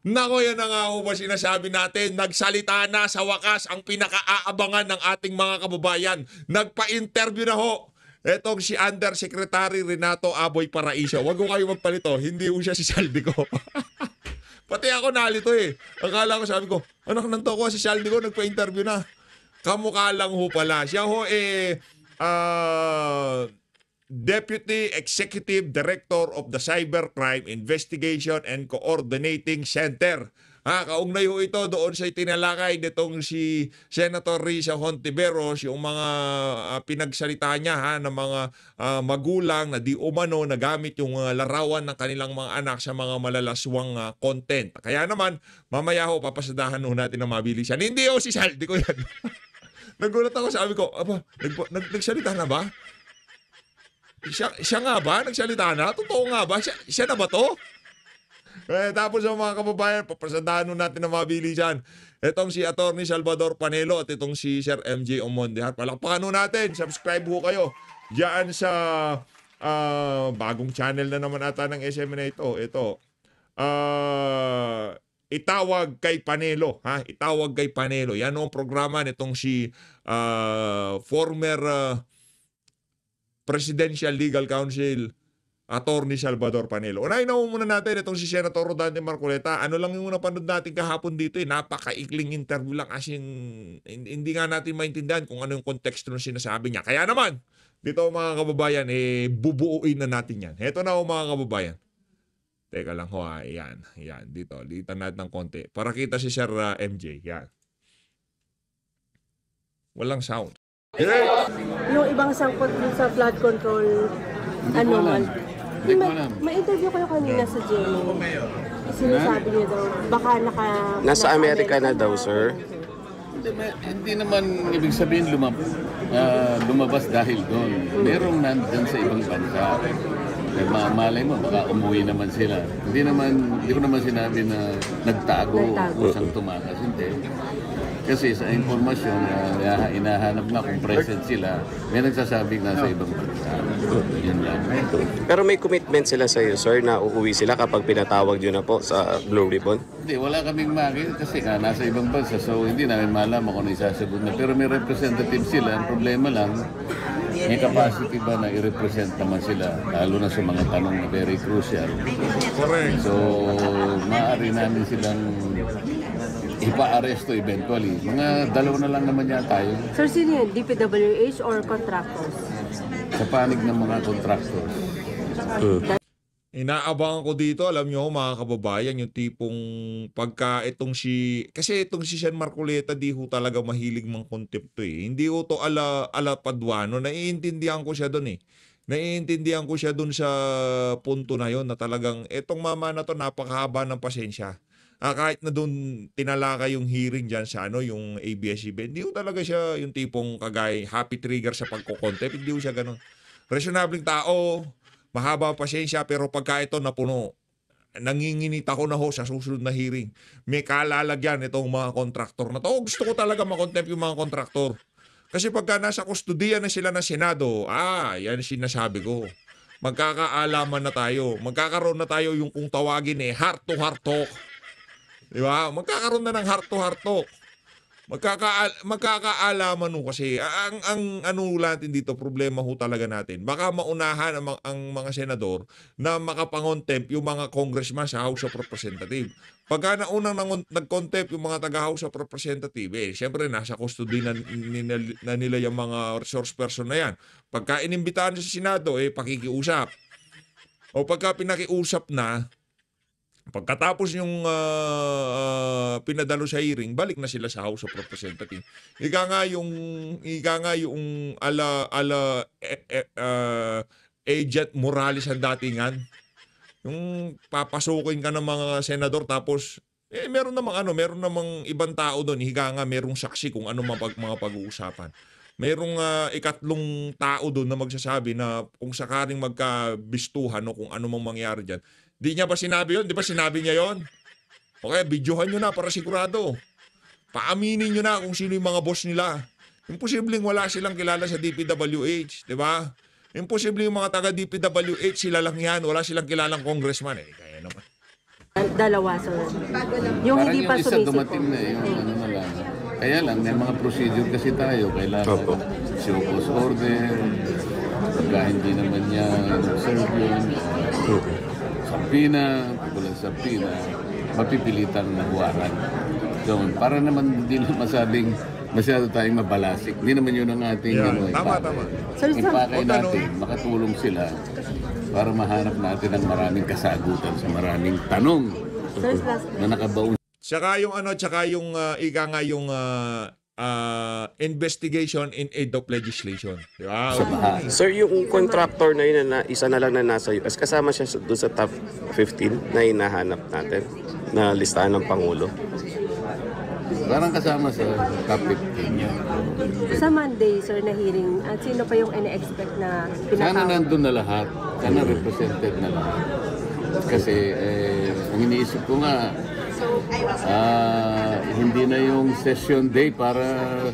Nako, yan na nga ho ba sinasabi natin. Nagsalita na sa wakas ang pinakaaabangan ng ating mga kababayan. Nagpa-interview na ho. Etong si Undersecretary Renato Aboy Paraiso. Huwag ko kayo magpalito. Hindi ho siya si Saldico. Pati ako nalito eh. Akala ko, sabi ko, anak ng toko si Saldico, nagpa-interview na. Kamukha lang ho pala. Siya ho Deputy Executive Director of the Cybercrime Investigation and Coordinating Center. Kaugnay ho ito doon sa itinalakay nitong si Senator Risa Hontiveros, yung mga pinagsalita niya ng mga magulang na di umano nagamit yung larawan ng kanilang mga anak sa mga malalaswang content. Kaya naman, mamaya ho, papasadahan ho natin ng mabilisan. Hindi ho si Saldi ko yan. Nagulat ako, sabi ko, nagsalita na ba? Siya nga ba? Nagsalita na? Totoo nga ba? Siya na ba to? Tapos ang mga kababayan, papasadahan natin ng mabilisan. Itong si Attorney Salvador Panelo at itong si Sir MJ Omonde. Palakpakan natin. Subscribe ho kayo diyan sa bagong channel na naman ata ng SM na ito. Ito. Itawag kay Panelo. Itawag kay Panelo. Yan ang programa nitong si former Presidential Legal Counsel Attorney Salvador Panelo. Unahin na muna natin itong si Senator Rodante Marcoleta. Ano lang yung napanood natin kahapon dito napakaikling interview lang, as in, hindi nga natin maintindihan kung ano yung konteksto ng sinasabi niya. Kaya naman, dito mga kababayan, bubuuin na natin yan. Heto na mga kababayan. Teka lang ho, yan. Dito, litan natin ng konti. Para kita si Sir MJ, yan. Walang sound. Yung ibang sangkot dun sa flood control, Hindi ko alam. may interview kayo kanina sa GMA. Sinasabi niyo daw, baka Nasa Amerika na daw, sir. Hindi naman ibig sabihin lumabas dahil doon. Merong nandyan sa ibang bansa. Malay mo, baka umuwi naman sila. Hindi ko naman sinabi na nagtago o siyang tumakas. Hindi. Kasi sa informasyon na inahanap nga kung present sila, may nagsasabing nasa ibang bansa. Yun lang. Pero may commitment sila sa iyo, sir, na uuwi sila kapag pinatawag nyo na po sa Blue Ribbon? Hindi, wala kaming makita kasi nasa ibang bansa. So hindi namin malaman kung ano isasagot na. Pero may representative sila. Ang problema lang, may capacity ba na i-represent naman sila, lalo na sa mga tanong na very crucial. Correct. So, maaari namin silang ipa-aresto eventually. Mga dalawa na lang naman yan tayo. Sir, sino yun? DPWH or contractors? Sa panig ng mga contractors. Inaabangan ko dito, alam nyo mga kababayan, yung tipong pagka kasi itong si Sean Marcoleta di ho talaga mahilig mang kontepto eh. Hindi ho to ala Paduano, naiintindihan ko siya doon eh. Naiintindihan ko siya doon sa punto na yon na talagang etong mama na to napakahaba ng pasensya. Kahit na doon tinalaka yung hearing dyan sa yung ABS-CBN, hindi ho talaga siya yung tipong kagay happy trigger sa pagkokontep, hindi ho siya ganun. Reasonabling tao, mahaba pasensya, pero pagka ito napuno, nanginginit ako na ho sa susunod na hearing. May kalalagyan itong mga kontraktor na to. Gusto ko talaga makontempt yung mga kontraktor. Kasi pagka nasa kustudiya na sila ng Senado, yan sinasabi ko. Magkakaalaman na tayo. Magkakaroon na tayo yung kung tawagin heart to heart talk. Diba? Magkakaroon na ng heart to heart talk. Magkakaalaman ho kasi ang natin dito, problema ho talaga natin. Baka maunahan ang mga senador na makapangontempt yung mga congressman sa House of Representatives. Pagka naunang nag-contempt yung mga taga-House of Representatives, syempre nasa custody na nila yung mga resource person na yan. Pagka inimbitahan sa Senado, pakikiusap. O pagka pinakiusap na, pagkatapos yung pinadalo sa hearing, balik na sila sa House of Representatives. Ika nga yung Agent Morales ang datingan. Yung papasukin ka ng mga senador tapos meron namang ibang tao doon. Higa nga merong saksi kung ano mga pag-uusapan. Merong ikatlong tao doon na magsasabi na kung sakaring magkabistuhan o kung ano mang mangyari dyan. Di niya ba sinabi yun? Di ba sinabi niya yun? Okay, videohan nyo na para sigurado. Paaminin nyo na kung sino yung mga boss nila. Imposibleng wala silang kilala sa DPWH. Di ba? Imposible yung mga taga-DPWH, sila lang yan. Wala silang kilalang congressman. Kaya naman. Dalawa, sir. Yung Parang hindi pa yung isa sumisipot. dumating na yung ano na lang. Kaya lang, may mga procedure kasi tayo. Kailangan show cause order. Pagka hindi naman niya serve yun. Sampina, pagkulang sampina, mapipilitan na huwaran. So, para naman hindi lang masabing masyado tayong mabalasik. Hindi naman yun ang ating Tama. Sir, ipakay natin, makatulong sila para mahanap natin ang maraming kasagutan sa maraming tanong Sir, last na nakabaon. Tsaka yung ika nga yung investigation in aid of legislation. Di ba? Sir, yung contractor na yun na isa na lang na nasa US, kasama siya doon sa top 15 na hinahanap natin na listahan ng Pangulo. Parang kasama sa top 15 niya. sa Monday, sir, na hearing, at sino pa yung ina-expect na Sana pinatawag? nandun na lahat. Sana represented na lahat. Kasi ang iniisip ko nga, hindi na yung session day para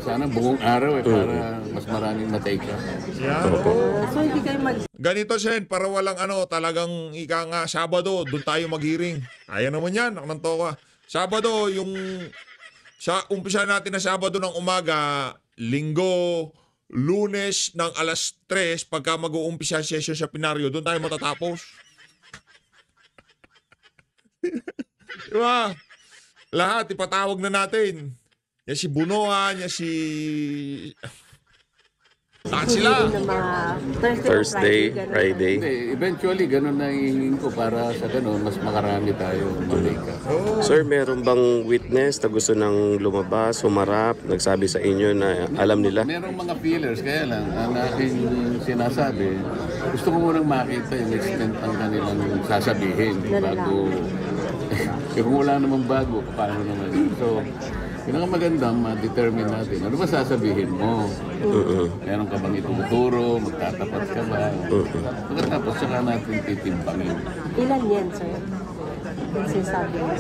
sana buong araw para mas maraming matake. So, hindi kayo mag... Ganito, Sen, para walang talagang ika nga, Sabado, doon tayo mag-hearing. Kaya naman yan, naknanto ka. Sabado, umpisa natin na Sabado ng umaga, Linggo, Lunes ng alas 3, pagka mag-uumpisa session sa plenaryo, doon tayo matatapos. Diba? Lahat, ipatawag na natin. Yan si Bunoan, yan si... Lahat sila. Hindi na Thursday, ganun. Friday. Hindi, eventually, ganun na hihingin ko para sa ganun, mas makarami tayo matake. Sir, meron bang witness na gusto nang lumabas, humarap, nagsabi sa inyo na alam nila? Merong mga feelers, kaya lang, ang aking sinasabi, gusto ko munang makita yung extent ng kanilang sasabihin bago, kung wala namang bago, paano naman yun? So, pinakamagandang ma-determine natin, ano ba sasabihin mo? Meron ka bang ituturo? Magtatapat ka ba? Pagkatapos, saka natin titimbangin. Ilan yan, sir? Yung sinasabi mo.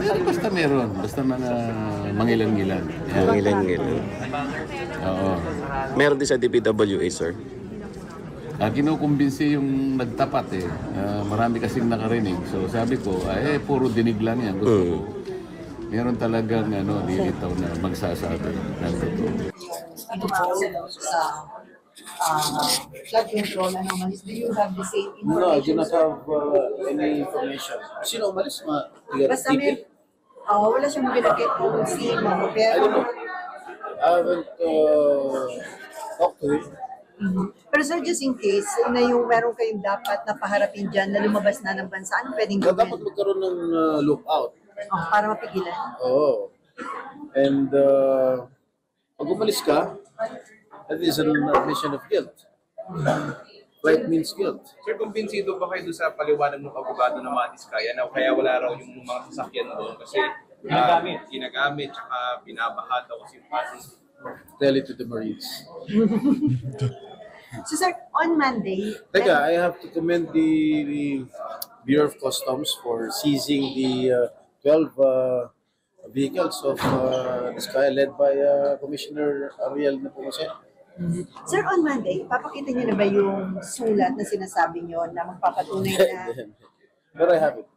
Pero basta meron, basta mga mangilan-ngilan. Yan. Mangilan-ngilan. Oo. Meron din sa DPWA, sir. Kinukumbinsi yung nagtapat marami kasing nakarinig. So sabi ko, puro dinig lang yan. Gusto ko, meron talagang lilitaw na magsasabi ng totoo. Flood control anomalies, do you have the same information? No, I do not have any information. Sino umalis? Basta may, wala siyang binakit kung sino, I pero... don't know. I haven't talked to him. Pero sir, just in case na yung meron kayong dapat na paharapin dyan na lumabas na ng bansa, ano pwedeng Dapat gawin? magkaroon ng lookout. Para mapigilan. Oo. And pag umalis ka, that is an admission of guilt. Flight means guilt. Sir, kumbinsido ba kayo doon sa paliwanag ng abogado ng mga Diskaya na kaya wala raw yung mga sasakyan doon kasi ginagamit tsaka binabaha daw kasi yung passage. Tell it to the Marines. So sir, on Monday... Teka, I have to commend the Bureau of Customs for seizing the 12 vehicles of this guy led by Commissioner Ariel Nepomuceno. Sir, on Monday, papakita niyo na ba yung sulat na sinasabi niyo na magpapatunay na... But I have it.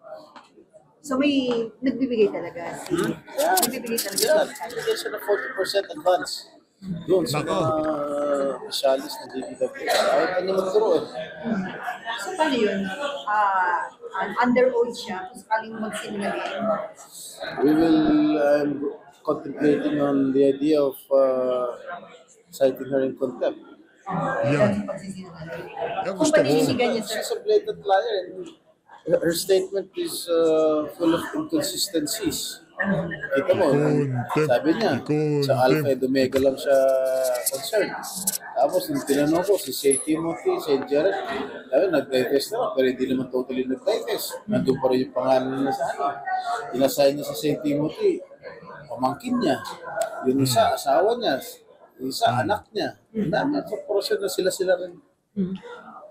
So may nagbibigay talaga. Nagbibigay talaga. Yeah, nagbibigay siya ng 40% advance. Doon sa mga specialist na DPW. Ayaw pa niya magturo So paano yun? Under oath siya, kung sakaling magsinungaling. We will contemplating on the idea of citing her in contempt. Yan. Yan Kung gusto ko. paninisigan niya, sir. She's a blatant liar and her statement is full of inconsistencies. Kita mo, sabi niya, sa Alpha and Omega lang siya concerned. Tapos, nung tinanong ko si St. Timothy, St. Jared, nag-test na, pero hindi naman totally nag-test. Nandun pa rin yung pangalan na sa Inassign niya sa St. Timothy, pamangkin niya. Yung isa, asawa niya. Yung isa, anak niya. Sa portion na sila rin.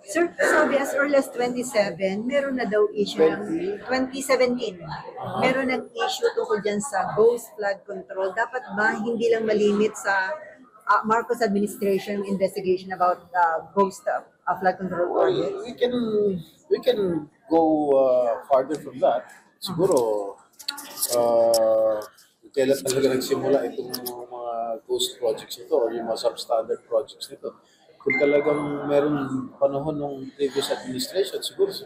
Sir, sabi as early as 27, meron na daw issue ng 2017. Meron ng issue tungkol dyan sa ghost flood control. Dapat ba hindi lang malimit sa Marcos administration investigation about ghost flood control Well, projects? we can go farther from that. siguro, kailan talaga nagsimula itong mga ghost projects nito or yung mga substandard projects nito. Kung talagang meron panahon ng previous administration, siguro si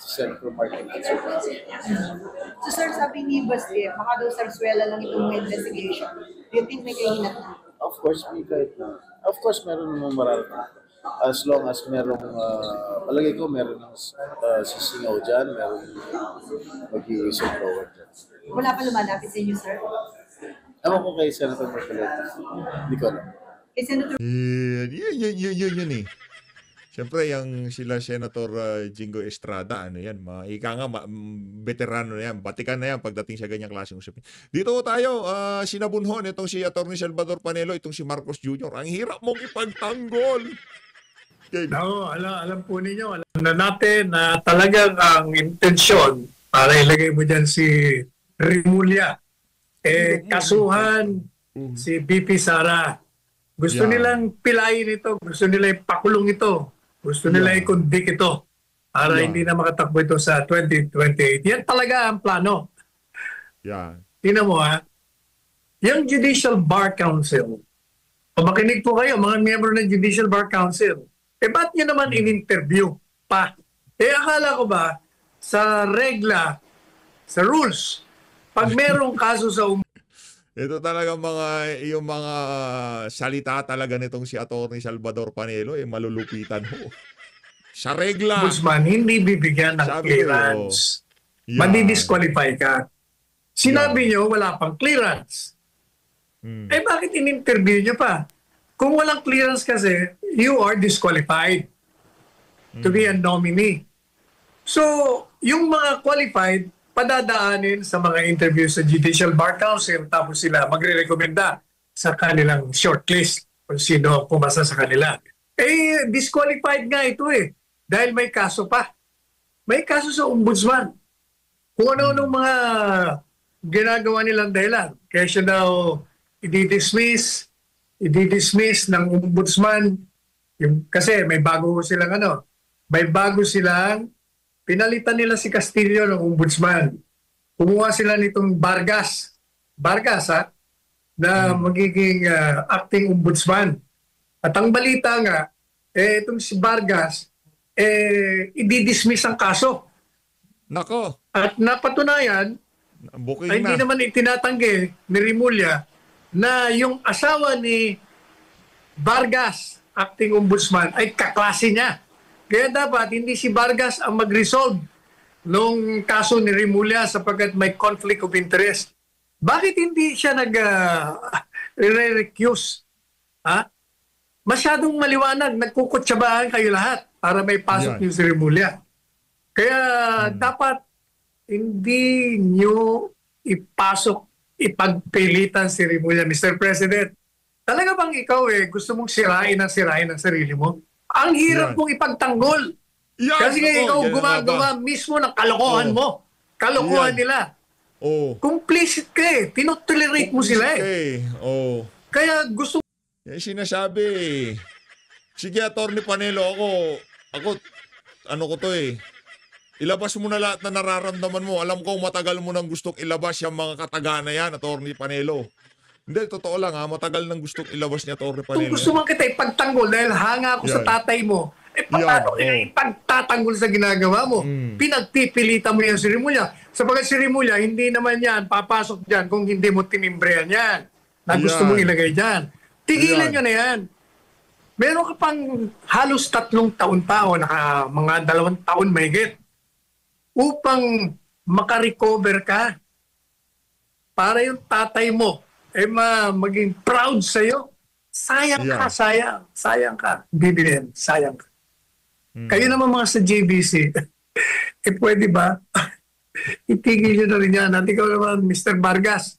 Senator Martin answer. So sir, sabi ni Baste, baka daw sarsuela lang itong investigation. Do you think may kahinat na? Of course, may kahit na. Of course, meron naman marami. As long as merong, palagay ko meron ng sisingaw dyan, meron mag-i-isip forward dyan. Wala pa lumalapit sa inyo, sir? Ewan ko kay Senator Marcoleta. Hindi ko alam. Kay Senator Yun eh. Siyempre, yung sila Senator Jingo Estrada, ano yan, veterano na yan, batikan na yan pagdating sa ganyang klaseng usapin. Dito tayo, sinabunhon, itong si Atty. Salvador Panelo, itong si Marcos Jr. Ang hirap mong ipagtanggol. Okay. No, alam po ninyo, alam na natin na talagang ang intensyon para ilagay mo dyan si Rimulya, kasuhan si BP Sara. Gusto nilang pilayin ito, gusto nila ipakulong ito, gusto nila i-convict ito para hindi na makatakbo ito sa 2028. Yan talaga ang plano. Tingnan mo yung Judicial Bar Council, makinig po kayo, mga miyembro ng Judicial Bar Council, ba't nyo naman in-interview pa? Akala ko ba, sa regla, sa rules, pag merong kaso sa ito talaga yung mga salita talaga nitong si Atty. Salvador Panelo, malulupitan ho. Sa regla. Ombudsman, hindi bibigyan ng clearance. Madi-disqualify ka. Sinabi nyo, wala pang clearance. Bakit in-interview nyo pa? Kung walang clearance kasi, you are disqualified to be a nominee. So, yung mga qualified, padadaanin sa mga interview sa Judicial Bar Council, tapos sila magre-recommenda sa kanilang shortlist kung sino pumasa sa kanila. Disqualified nga ito dahil may kaso pa. May kaso sa ombudsman. Kung ano-anong mga ginagawa nilang dahilan. Kaya siya daw i-dismiss ng ombudsman. Kasi may bago silang pinalitan nila si Castillo ng ombudsman. Kumuha sila nitong Vargas na magiging acting ombudsman. At ang balita nga, itong si Vargas, i-dismiss ang kaso. Nako. At napatunayan, hindi naman itinatanggi ni Rimulya na yung asawa ni Vargas, acting ombudsman, ay kaklase niya. Kaya dapat hindi si Vargas ang mag-resolve nung kaso ni Rimulya sapagkat may conflict of interest. Bakit hindi siya nag-recuse? Masyadong maliwanag, nagkukutsabaan kayo lahat para may pasok niyo si Rimulya. Kaya dapat hindi nyo ipagpilitan si Rimulya, Mr. President. Talaga bang ikaw gusto mong sirain ang sarili mo? Ang hirap mong ipagtanggol. Kasi ikaw gumagawa mismo ng kalokohan mo. Kalokohan nila. Complicit ka tinotolerate mo sila Kaya gusto sinasabi sige, Atty. Panelo, ako ano ko to ilabas mo na lahat na nararamdaman mo. Alam ko matagal mo nang gustong ilabas yung mga kataga na yan, Atty. Panelo. Hindi, totoo lang matagal nang gustong ilabas niya, Atty. Panelo. Kung gusto man kita ipagtanggol dahil hanga ako sa tatay mo, paano ipagtatanggol sa ginagawa mo? Pinagpipilitan mo yan si Rimulya. Sapagkat si Rimulya, hindi naman yan papasok dyan kung hindi mo tinimbrehan yan na gusto mong ilagay dyan. Tigilan nyo na yan. Meron ka pang halos 3 taon pa o mga 2 taon mahigit upang makarecover ka para yung tatay mo maging proud sa'yo. Sayang ka. Bibilin, sayang ka. Kayo naman mga sa JBC, pwede ba? Itigil nyo na rin yan. At ikaw naman, Mr. Vargas,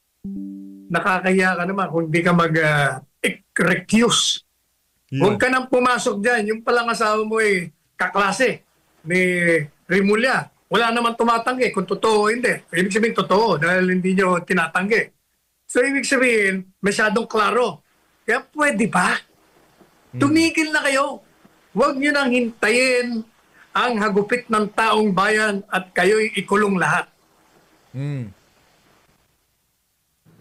nakakaya ka naman kung di ka mag-recuse. Huwag ka nang pumasok dyan. Yung palang asawa mo kaklase ni Rimulya. Wala naman tumatanggi kung totoo o hindi. Ibig sabihin totoo dahil hindi nyo tinatanggi. So ibig sabihin, masyadong klaro. Kaya pwede ba? Tumigil na kayo. Huwag nyo nang hintayin ang hagupit ng taong bayan at kayo'y ikulong lahat.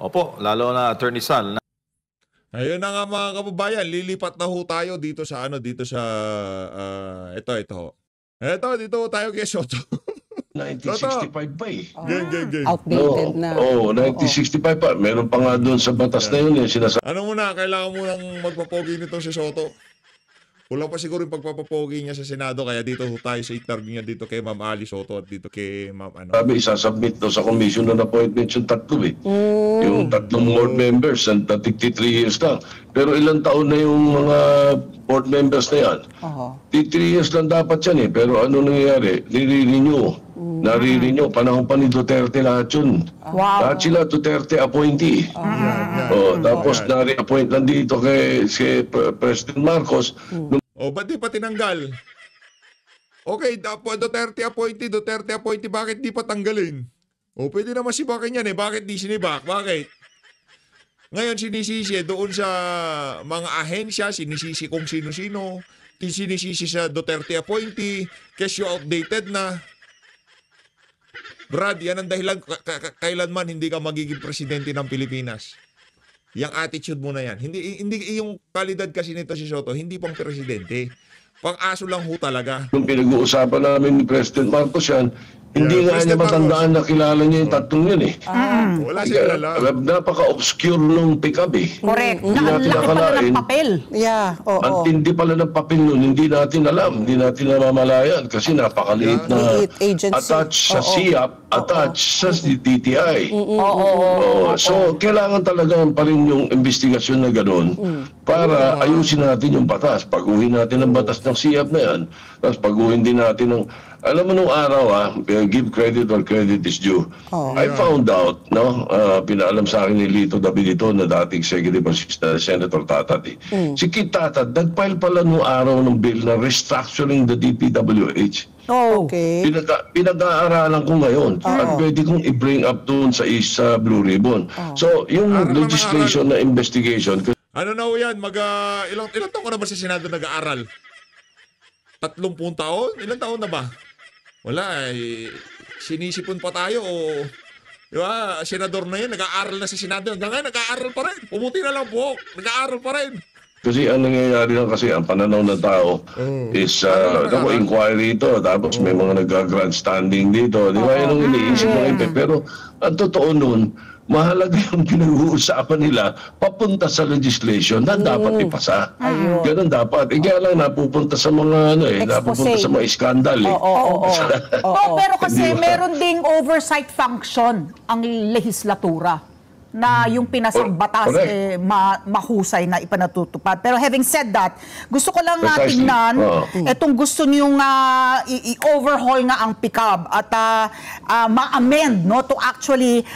Opo, lalo na Attorney Sal. Ayun na nga mga kababayan, lilipat na ho tayo dito sa dito sa ito. Ito, dito tayo kay Soto. 1965 pa eh. Gang. Outdated na. Oo, 1965 pa. Meron pa nga doon sa batas na yun. Sinasabi Ano muna, kailangan mo nang magpapogi nitong si Soto. Kulang pa siguro yung pagpapapogi niya sa Senado, kaya dito ho tayo sa interview niya dito kay Ma'am Ali Soto at dito kay Ma'am isasubmit daw sa commission on appointments yung tatlo eh. Yung tatlong board members and 33 years lang. Pero ilang taon na yung mga board members na yan? 3 years lang dapat yan eh. Pero ano nangyayari? Nare-renew. Panahon pa ni Duterte lahat yun. Lahat sila Duterte appointee. Tapos nare-appoint lang dito kay President Marcos. ba't di pa tinanggal? Okay, Duterte appointee, bakit di pa tanggalin? Pwede naman sibakin yan eh. Bakit di sinibak? Bakit? Ngayon sinisisi doon sa mga ahensya, sinisisi kung sino-sino, sinisisi sa Duterte appointee, kesyo outdated na. Brad, yan ang dahilan kailanman hindi ka magiging presidente ng Pilipinas. Yang attitude mo na yan. Hindi yung kalidad kasi nito si Soto, hindi pang presidente. Pang-aso lang ho talaga. Nung pinag-uusapan namin ni President Marcos yan, hindi nga niya matandaan na kilala niya yung tatlong yun eh. Wala siya kilala. Napaka-obscure nung pick-up eh. Correct. Hindi natin Nakalaki pala ng nakalain. papel. Yeah, oo. Ang tindi pala ng papel nun, hindi natin alam, hindi natin namamalayan kasi napakaliit na Agency. attached sa SIAP, attached sa DTI. Oo. So, kailangan talagang pa rin yung investigasyon na gano'n para ayusin natin yung batas. Paguhin natin ang batas ng SIAP na yan, tapos paguhin din natin ng alam mo nung araw give credit where credit is due. I found out, pinaalam sa akin ni Lito Davidito na dating Executive Assistant Senator Tatati. Si Kit Tatat, nag-file pala nung araw ng bill na restructuring the DPWH. Okay. Pinag-aaralan ko ngayon at pwede kong i-bring up doon sa Blue Ribbon. So, yung legislation na investigation. Ano na ho yan? Ilang taon ka na ba sa Senado nag-aaral? 30 taon? Ilang taon na ba? Wala sinisipon pa tayo di ba? Senador na yan, nag-aaral na sa Senado. Hanggang ngayon, nag-aaral pa rin. Pumuti na lang buhok. Nag-aaral pa rin. Kasi ang nangyayari lang kasi, ang pananaw ng tao is, inquiry ito, tapos may mga nag-grandstanding dito. Di ba? Yan ang iniisip ng iba. Pero ang totoo nun, mahalaga yung pinag-uusapan nila papunta sa legislation na dapat ipasa. Ganun dapat. Kaya lang napupunta sa mga napupunta sa mga iskandal eh. Pero kasi meron ding oversight function ang lehislatura na yung pinasang batas mahusay na ipanatutupad. Pero having said that, gusto ko lang tingnan itong gusto niyong i-overhaul nga ang PICAB at ma-amend to actually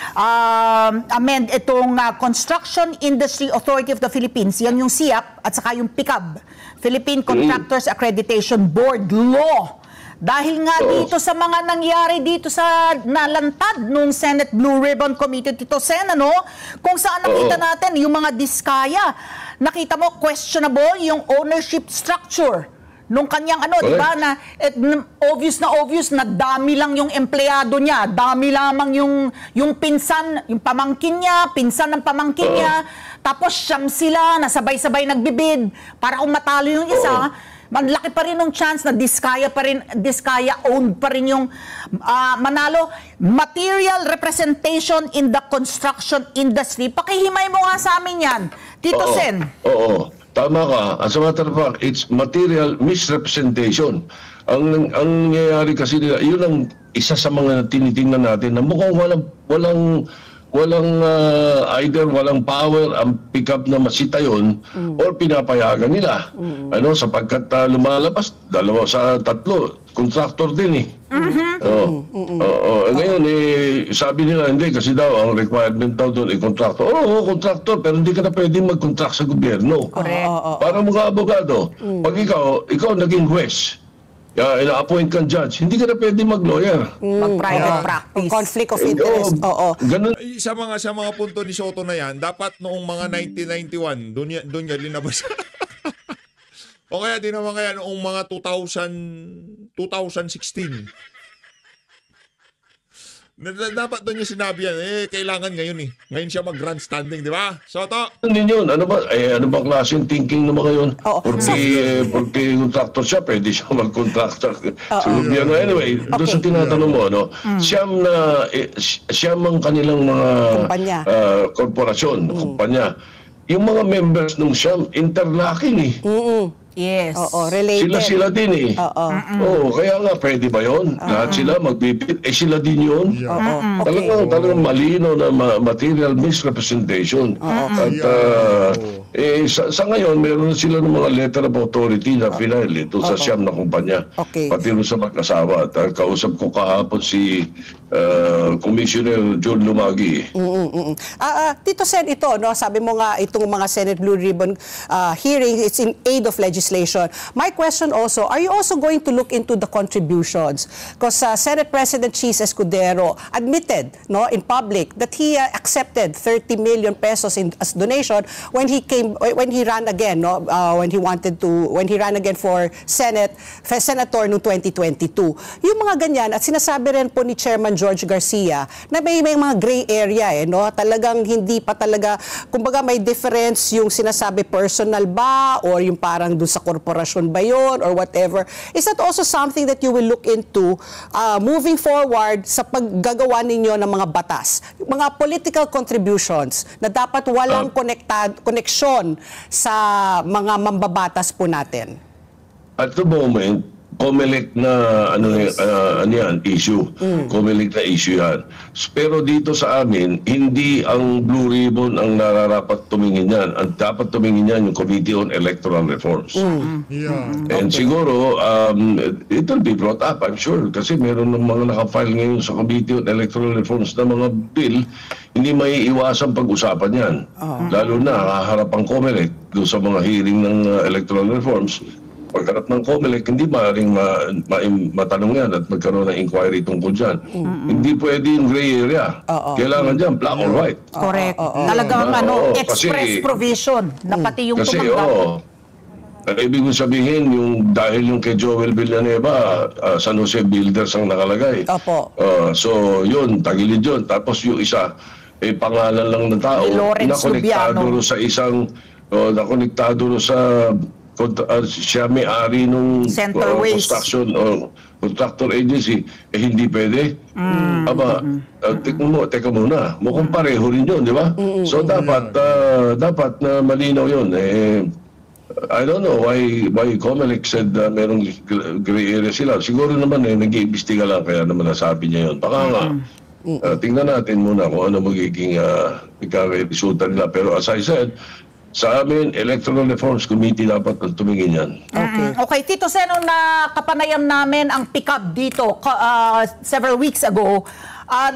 amend itong Construction Industry Authority of the Philippines. Yan yung SIAP at saka yung PICAB, Philippine Contractors Accreditation Board Law. Dahil nga dito sa mga nangyari dito sa nalantad nung Senate Blue Ribbon Committee, Tito Sen, kung saan nakita natin yung mga diskaya. Nakita mo, questionable yung ownership structure nung kanyang di ba, na obvious na dami lang yung empleyado niya, dami lamang yung pinsan, yung pamangkin niya, pinsan ng pamangkin niya, tapos siyam sila, nasabay-sabay nagbibid para kung matalo yung isa, malaki pa rin yung chance na diskaya owned pa rin yung manalo. Material representation in the construction industry. Pakihimay mo nga sa amin yan, Tito Sen. Oo, tama ka. As a matter of fact, it's material misrepresentation. Ang nangyayari kasi nila, yun ang isa sa mga tinitingnan natin na mukhang either walang power ang pick-up na masita yun or pinapayagan nila. Sapagkat lumalabas, 2 sa 3, contractor din eh. Ngayon, sabi nila, hindi kasi daw, ang requirement daw doon ay contractor. Contractor, pero hindi ka na pwedeng mag-contract sa gobyerno. Para mga abogado, pag ikaw naging huwes, ina-appoint kang judge, hindi ka na pwede mag-lawyer. Mag-private practice. Conflict of interest. Ganun. Sa mga punto ni Soto na yan, dapat noong mga 1991, doon yan linabas. O kaya di naman kaya noong mga 2000 2016. Dapat doon yung sinabi yan, kailangan ngayon Ngayon siya mag-grandstanding, di ba? Soto? Ano yun? Ano ba klaseng thinking naman ngayon? Porque contractor siya, pwede siya mag-contractor. Anyway, doon sa tinatanong mo, siyam ang kanilang mga korporasyon, kumpanya. Yung mga members ng siyam, interlocking Yes. Related. Sila din kaya nga pwede ba yun? Lahat sila magbibid, sila din yun. Talagang malino na material misrepresentation. At sa ngayon, meron sila ng mga letter of authority na final ito sa siyam na kumpanya. Pati rin sa mag-asawa. At kausap ko kahapon si Commissioner John Lumagi. Tito Sen, ito, sabi mo nga itong mga Senate Blue Ribbon hearing, it's in aid of legislation. My question also, are you also going to look into the contributions? Because Senate President Cheese Escudero admitted in public that he accepted 30 million pesos as donation when he ran again, when he ran again for senator noong 2022. Yung mga ganyan, at sinasabi rin po ni Chairman George Garcia na may mga gray area talagang hindi pa talaga, kumbaga may difference yung sinasabi personal ba or yung parang doon sa korporasyon ba yun or whatever. Is that also something that you will look into moving forward sa paggagawa ninyo ng mga batas? Mga political contributions na dapat walang koneksyon sa mga mambabatas po natin? At the moment, COMELEC na issue. COMELEC na issue yan. Pero dito sa amin, hindi ang Blue Ribbon ang nararapat tumingin yan. Ang dapat tumingin yan yung Committee on Electoral Reforms. And siguro, it will be brought up, I'm sure. Kasi meron ng mga nakafile ngayon sa Committee on Electoral Reforms na mga bill, hindi may iwasan pag-usapan yan. Lalo na, haharap ang COMELEC doon sa mga hearing ng electoral reforms. Pagkarap ng COMELEC, hindi maaaring matanong yan at magkaroon ng inquiry tungkol dyan. Hindi pwede yung gray area. Kailangan dyan, black or white. Correct. Talagang express provision na pati yung tumanggap. Ibig sabihin, dahil yung kay Joel Villanueva, San Jose Builders ang nakalagay. So yun, tagilid yun. Tapos yung isa, pangalan lang ng tao na konektado sa isang, nakonektado sa siya may-ari nung construction o contractor agency, hindi pwede. Teka muna, mukhang pareho rin yun, di ba? So dapat na malinaw yun. I don't know why COMELEC said merong gray area sila. Siguro naman nag-iimbestiga lang kaya naman nasabi niya yun. Baka nga, tingnan natin muna kung ano magiging resulta nila. Pero as I said, sa amin, Electoral Reforms Committee dapat tumingin yan. Okay, Tito Sen, nung nakapanayam namin ang pick-up dito several weeks ago,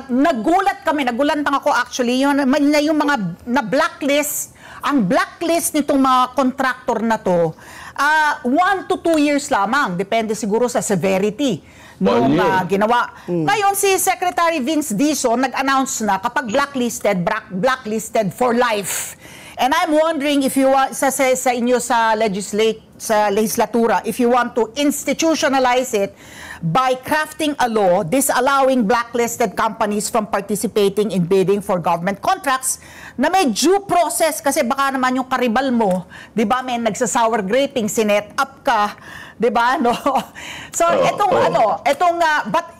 nagulantang ako actually, yung mga na-blacklist, ang blacklist nitong mga contractor na to, 1 to 2 years lamang, depende siguro sa severity nung ginawa. Ngayon, si Secretary Vince Dizon nag-announce na kapag blacklisted for life. And I'm wondering if you want, sa inyo sa legislatura, if you want to institutionalize it by crafting a law disallowing blacklisted companies from participating in bidding for government contracts na may due process, kasi baka naman yung karibal mo, di ba, may nagsasour graping, sinet up ka, di ba, no? So,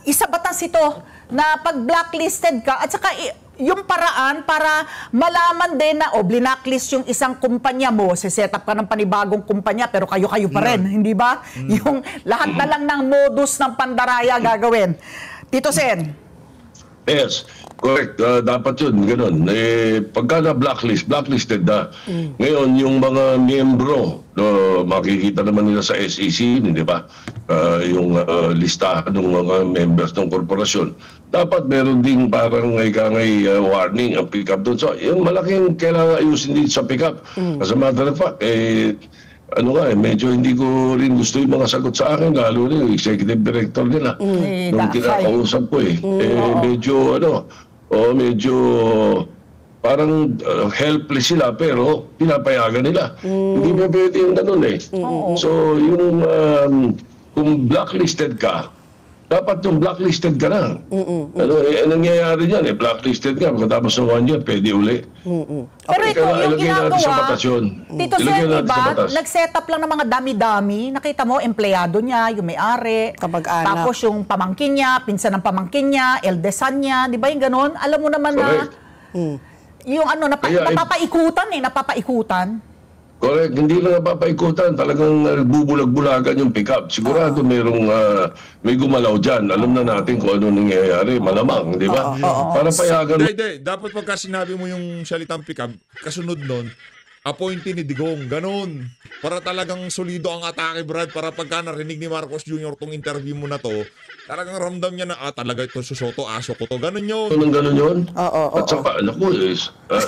isa batas ito na pag blacklisted ka, at saka yung paraan para malaman din na blinacklist yung isang kumpanya mo, set up ka ng panibagong kumpanya pero kayo-kayo pa rin, hindi ba? Yung lahat na lang ng modus ng pandaraya gagawin. Tito Sen. Yes, correct. Dapat yun, ganun. Pagka na blacklisted na, ngayon yung mga miyembro, makikita naman nila sa SEC, di ba? Yung listahan ng mga members ng korporasyon. Dapat meron ding parang warning ang pick-up doon. So, yung malaking kailangan ayusin din sa pick-up. As a matter of fact, medyo hindi ko rin gusto yung mga sagot sa akin, lalo rin yung executive director nila. Nung kinakausap ko medyo parang helpless sila pero pinapayagan nila. Hindi ba pwede yung ganun So yung kung blacklisted ka, dapat yung blacklisted ka na. Ano, nangyayari dyan, blacklisted ka, pagkatapos ng 1 year, pwede uli. Pero ito, yung ginagawa, Tito Sen, diba, nag-set up lang ng mga dami-dami. Nakita mo, empleyado niya, yung may-ari, tapos yung pamangkin niya, pinsan ng pamangkin niya, eldesan niya, di ba yung ganun? Alam mo naman na, yung ano, napapaikutan. Correct. Hindi lang napapaikutan. Talagang bubulag-bulagan yung pick-up. Sigurado may gumalaw dyan. Alam na natin kung ano nangyayari. Malamang, di ba? Para payagan. Hindi. Dapat pagka sinabi mo yung salitang pick-up, kasunod nun, appointee ni Digong. Ganon. Para talagang solido ang atake, Brad. Para pagka narinig ni Marcos Jr. tong interview mo na to, talagang ramdam niya na, talaga ito susoto, aso ko to. Ganon yun. Ganon yun? At saka, naku,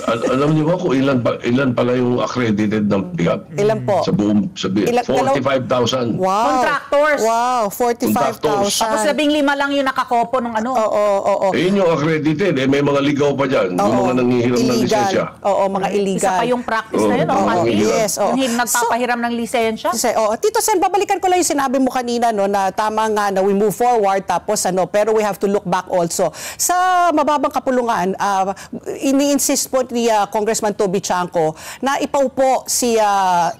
alam niyo ba kung ilan pala yung accredited ng pick-up? Ilan po? Sa buong, 45,000. Wow. Contractors. Wow, 45,000. Tapos 15 lang yung nakakopo ng ano. Yun yung accredited. May mga ligaw pa dyan. Yung mga nangihiram ng lisensya. Oo, mga illegal. Isa pa yung practice na yun, Yes. Yung nagpapahiram ng lisensya. Tito Sen, babalikan ko lang yung sinabi mo kanina, no, na tama nga na we move forward, tapos pero we have to look back also. Sa mababang kapulungan, ini-insist po ni Congressman Toby Chanco na ipaupo si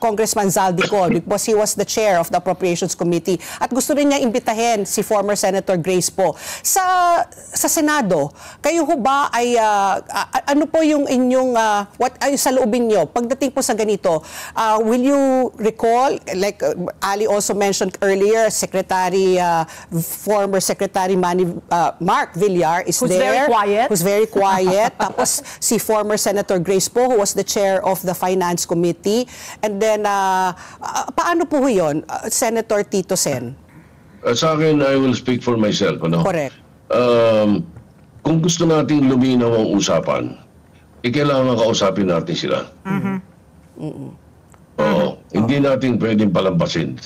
Congressman Zaldico because he was the chair of the Appropriations Committee at gusto rin niya imbitahin si former Senator Grace po. Sa Senado, kayo ho ba ay ano po yung inyong sa loobin nyo pagdating po sa ganito? Will you recall, like Ali also mentioned earlier, former Secretary Mark Villar is there. Who's very quiet. Tapos si former Senator Grace po, who was the chair of the Finance Committee. And then, paano po yun, Senator Tito Sen? Sa akin, I will speak for myself. Ano? Correct. Kung gusto nating luminaw ang usapan, kailangan kausapin natin sila. Hindi natin pwedeng palampasin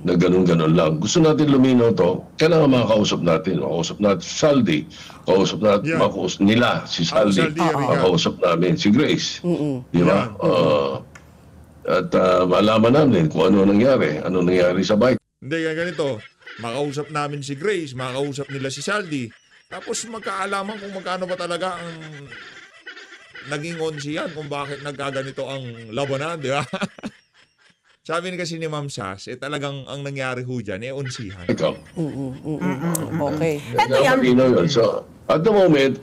na ganun-ganun lang. Gusto natin luminaw to, kailangan makakausap natin. Makausap natin si Saldi, kausap natin nila si Saldi, makausap namin si Grace. Di ba? At malaman namin kung ano nangyari sa bike. Hindi, ganito. Makausap namin si Grace, makausap nila si Saldi. Tapos magkaalaman kung magkano ba talaga ang naging onsiyan, kung bakit nagkaganito ang labanan, di ba? Sabi kasi ni Ma'am Sas, talagang ang nangyari ho dyan, onsihan. Ikaw. Okay. So, at the moment,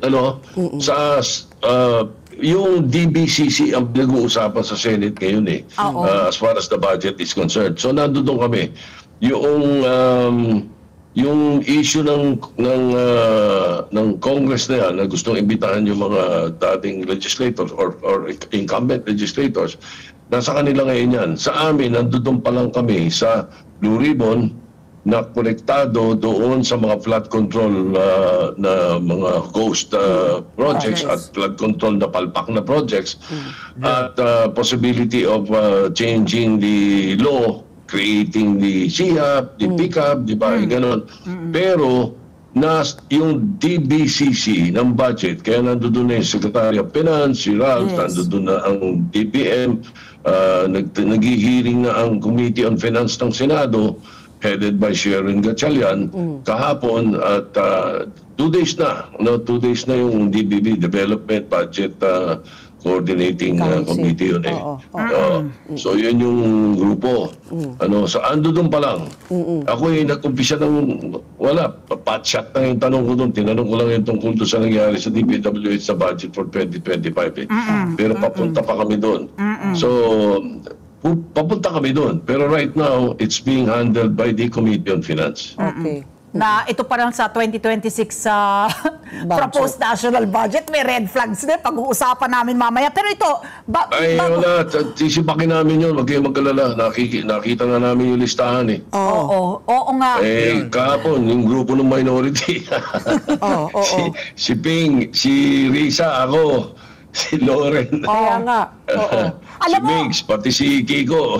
yung DBCC ang pinag-uusapan sa Senate ngayon as far as the budget is concerned. So, nandoon kami. Yung issue ng Congress na yan na gustong imbitahan yung mga dating legislators or incumbent legislators, nasa kanila ngayon yan. Sa amin, nandun pa lang kami sa Blue Ribbon na konektado doon sa mga flood control na mga ghost projects at flood control na palpak na projects at possibility of changing the law, creating the CHAP, the PICAP, di ba? Ganon. Pero yung DBCC ng budget, kaya nandoon na yung Secretary of Finance, si Ralph, nandoon na ang DPM, nag-hearing na ang Committee on Finance ng Senado, headed by Sharon Gatchalian, kahapon at 2 days na. 2 days na yung DBB, Development Budget Coordinating Committee yun So yun yung grupo. So ando doon pa lang. Ako nag-umpisa ng wala. Patshot na yung tanong ko doon. Tinanong ko lang yung tungkol doon sa nangyari sa DPWH sa budget for 2025. Pero papunta pa kami doon. So papunta kami doon. Pero right now, it's being handled by the Committee on Finance. Okay. Na ito pa lang sa 2026 proposed national budget, may red flags din. Pag-uusapan namin mamaya. Pero ito, wala. Sisipakin namin yun. Huwag kayong magkalala. Nakita na namin yung listahan Oo nga. Kahapon, yung grupo ng minority. Si Ping, si Risa, ako, si Loren. Kaya nga. Oo. Si Migs, pati si Kiko.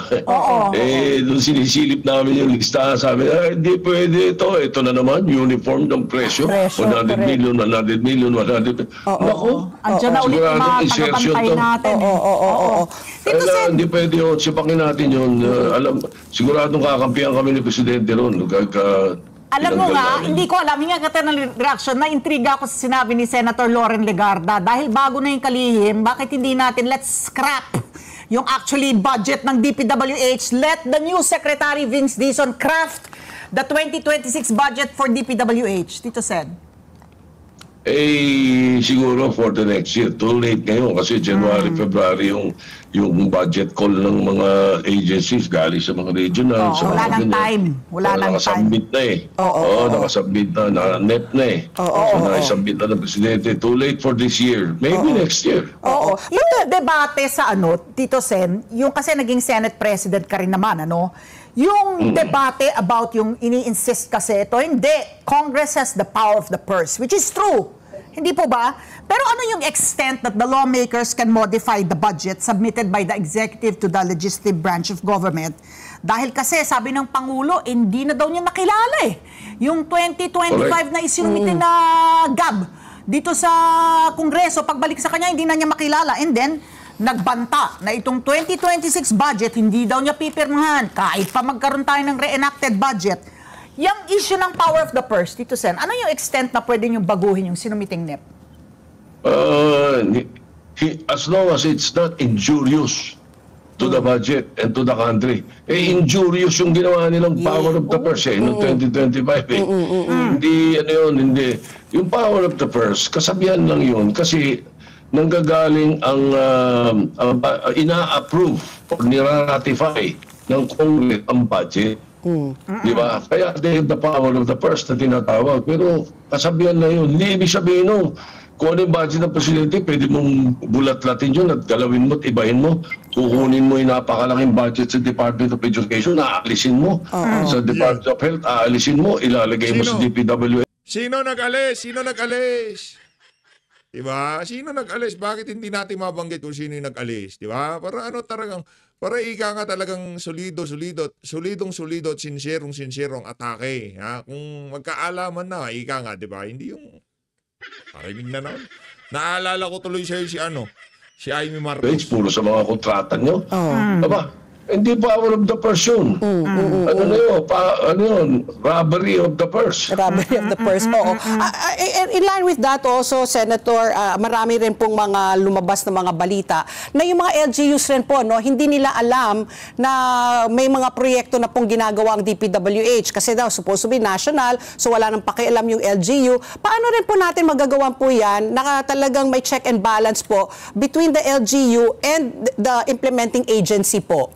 Doon sinisilip namin yung listahan. Sabi, hindi pwede ito. Ito na naman, uniform ng presyo. 100 million, 100 million, 100 million. Naku, Andiyan na ulit yung mga tagapantay natin. Hindi pwede yun. Sipakin natin yun. Siguradong kakampihan kami ni Presidente ron. Alam mo nga, hindi ko alam, hinga ka ng reaction, na-intriga ako sa sinabi ni Senator Loren Legarda dahil bago na yung kalihim, bakit hindi natin let's scrap yung actually budget ng DPWH, let the new Secretary Vince Dizon craft the 2026 budget for DPWH. Tito Sen. Siguro for the next year. Too late ngayon kasi January, February yung budget call ng mga agencies galing sa mga regional. Wala nang time. Wala nang time. Nakasubmit na eh. Nakasubmit na, na-net na eh. Nakasubmit na ng Presidente. Too late for this year. Maybe next year. Yung debate sa Tito Sen, yung kasi naging Senate President ka rin naman, yung debate about yung ini-insist kasi ito, hindi. Congress has the power of the purse, which is true. Hindi po ba? Pero ano yung extent that the lawmakers can modify the budget submitted by the executive to the legislative branch of government? Dahil kasi sabi ng Pangulo, hindi na daw niya nakilala eh. Yung 2025 na isinumite na GAB dito sa Kongreso, pagbalik sa kanya, hindi na niya makilala. And then, nagbanta na itong 2026 budget, hindi daw niya pipirmahan kahit pa magkaroon tayo ng re-enacted budget. Yung issue ng power of the purse, Tito Sen, ano yung extent na pwede niyong baguhin yung sinumiting NEP? As long as it's not injurious to the budget and to the country. Injurious yung ginawa nilang power of the purse noong 2025 Hindi, hindi. Yung power of the purse, kasabihan lang yun kasi nanggagaling ang ina-approve o nira-ratify ng Congress ang budget. Di ba? Kaya they have the power of the purse na tinatawag. Pero kasabihan na yun. Hindi ibig sabihin kung ano yung budget ng Presidente, pwede mong bulat-latin yun at galawin mo at ibahin mo. Kukunin mo yung napakalaking budget sa Department of Education, aalisin mo. Sa Department of Health, aalisin mo, ilalagay mo sa DPWH. Sino nag-alis? Sino nag-alis? Diba? Sino nag-alis? Bakit hindi natin mabanggit kung sino yung nag-alis? Diba? Para para ika nga talagang solidong at sinsyerong atake. Ha? Kung magkaalaman na, ika nga, diba? Hindi yung parinig na naman. Naalala ko tuloy sa'yo si Amy Marcos. Puro sa mga kontrata nyo. Diba? Hindi power of the purse yun. Ano yun? Robbery of the purse. Robbery of the purse, oo. In line with that also, Senator, marami rin pong mga lumabas na mga balita na yung mga LGUs rin po, hindi nila alam na may mga proyekto na pong ginagawa ang DPWH kasi daw supposed to be national, so wala nang pakialam yung LGU. Paano rin po natin magagawa po yan na talagang may check and balance po between the LGU and the implementing agency po?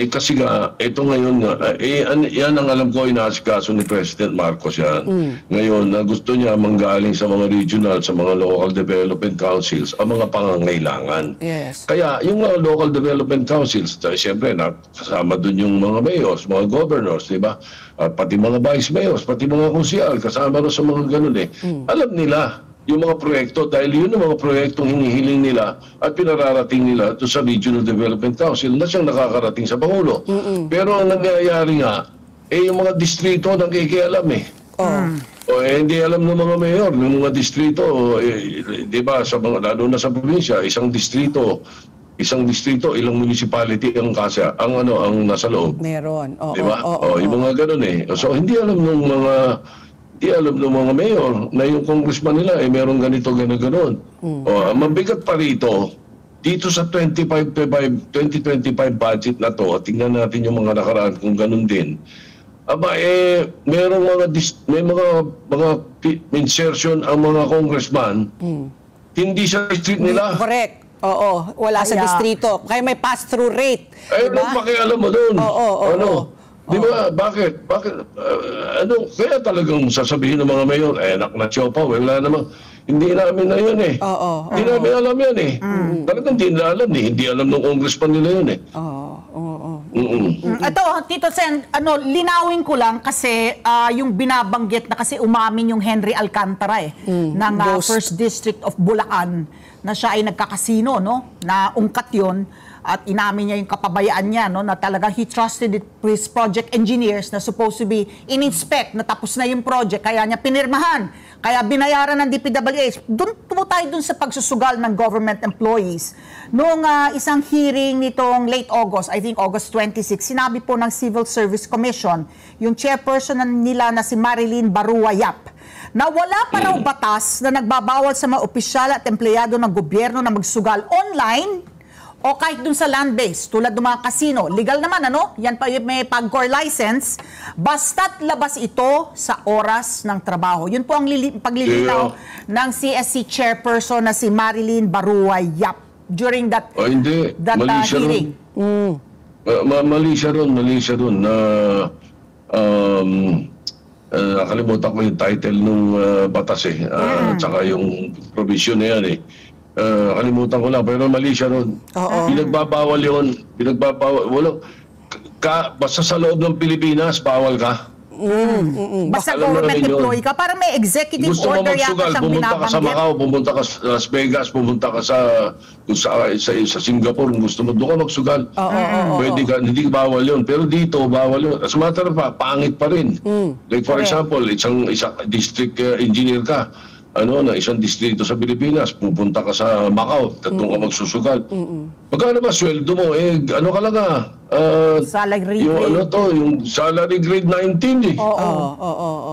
Kasi ito ngayon yan ang alam ko inaasikaso ni President Marcos yan. Ngayon, gusto niya manggaling sa mga regional, sa mga local development councils, ang mga pangangailangan. Yes. Kaya yung mga local development councils, siyempre, kasama dun yung mga mayors, mga governors, di ba? Pati mga vice mayors, pati mga konsyal, kasama rin sa mga ganun Alam nila yung mga proyekto dahil yun ang mga proyektong hinihiling nila at pinararating nila to sa Regional Development Council na siyang nakakarating sa Pangulo. Pero ang nangyayari nga, yung mga distrito nang kikialam hindi alam ng mga mayor, ng mga distrito, di ba, lalo na sa probinsya, isang distrito, ilang municipality ang nasa loob. Meron. Di ba? Yung mga ganun So hindi alam ng mga mayor na yung congressman nila meron ganito, gano'n. Mabigat pa rito, dito sa 2025 budget na to, tingnan natin yung mga nakaraan kung ganun din. May mga insertion ang mga congressman, hindi sa district nila. Correct. Wala sa distrito. Kaya may pass-through rate. Anong pakialam mo doon? Di ba? Bakit? Kaya talagang sasabihin ng mga mayor, anak na Chopa, wala namang, hindi namin na yun Hindi namin alam yan Talagang hindi nila alam Hindi alam ng congressman nila yun Ito, Tito Sen, linawin ko lang kasi yung binabanggit na kasi umamin yung Henry Alcantara ng First District of Bulacan na siya ay nagkakasino, no? Na ungkat yun at inamin niya yung kapabayaan niya, no? Na talaga he trusted his project engineers na supposed to be in-inspect, na tapos na yung project, kaya niya pinirmahan, kaya binayaran ng DPWH. Doon tayo dun sa pagsusugal ng government employees. Noong isang hearing nitong late August, I think August 26, sinabi po ng Civil Service Commission, yung chairperson nila na si Marilyn Barua Yap, na wala pa raw batas na nagbabawal sa mga opisyal at empleyado ng gobyerno na magsugal online o kahit dun sa land base, tulad ng mga casino. Legal naman, yan pa may PAGCOR license, basta't labas ito sa oras ng trabaho. Yun po ang paglilinaw ng CSC chairperson na si Marilyn Barua Yap during that, hearing. Mali siya ron na nakalimutan ko yung title nung batas tsaka yung provision na yan kalimutan ko lang, pero mali siya ron. Pinagbabawal yun. Basta sa loob ng Pilipinas, bawal ka. Basta government employee ka, parang may executive order yata siyang pumunta ka sa Macau, pumunta ka sa Las Vegas, pumunta ka sa Singapore, kung gusto mo, doon ka magsugal. Pwede ka, hindi bawal yun. Pero dito, bawal yun. As a matter of fact, pangit pa rin. Like for example, isang district engineer ka, na isang distrito sa Pilipinas, pupunta ka sa Macau, doon ka magsusugal. Magkano ba sweldo mo? Ano ka lang salary yung grade. Yung salary grade 19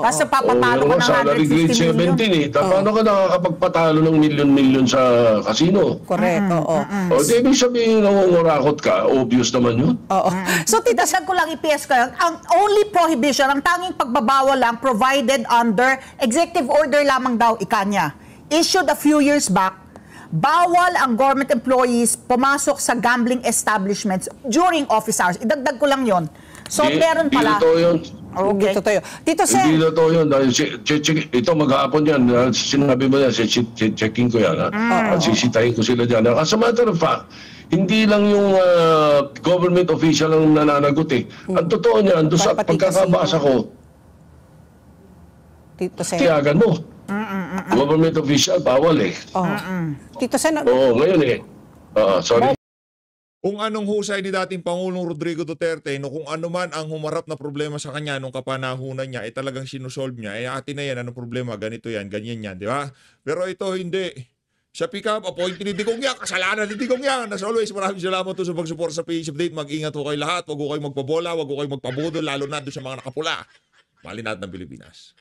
Kasi papatalo ka ng salary grade 17 Paano ka nakakapagpatalo ng milyon-milyon sa casino? Correct, Di ibig sabihin nangungurakot ka, obvious naman yun. So, tidasag ko lang i-PS ka, ang only prohibition, ang tanging pagbabawal lang provided under executive order lamang daw, ikanya, issued a few years back, bawal ang government employees pumasok sa gambling establishments during office hours. Idagdag ko lang yon. So, meron pala. Hindi totoo yun. Okay. Tito Sen. Hindi totoo yun. Ito maghapon yan. Sinabi mo yan, checking ko yan. At sisitahin ko sila dyan. As a matter of fact, hindi lang yung government official ang nananagot Ang totoo niyan, doon sa pagkakabasa ko, Tito Sen. tiyagan mo. Government official, bawal Tito Sen. Ngayon sorry. Kung anong husay ni dating Pangulong Rodrigo Duterte, kung ano man ang humarap na problema sa kanya nung kapanahunan niya, talagang sinusolve niya. Atin na yan, anong problema, ganito yan, ganyan yan, di ba? Pero ito hindi. Siya pick up, appointee ni Digong yan, kasalanan ni Digong yan. As always, maraming salamat to sa pag-support sa PH Update. Mag-ingat ho kayo lahat, wag ho kayo magpabola, wag ho kayo magpabudol, lalo na doon sa mga nakapula. Mali natin ng Pilipinas.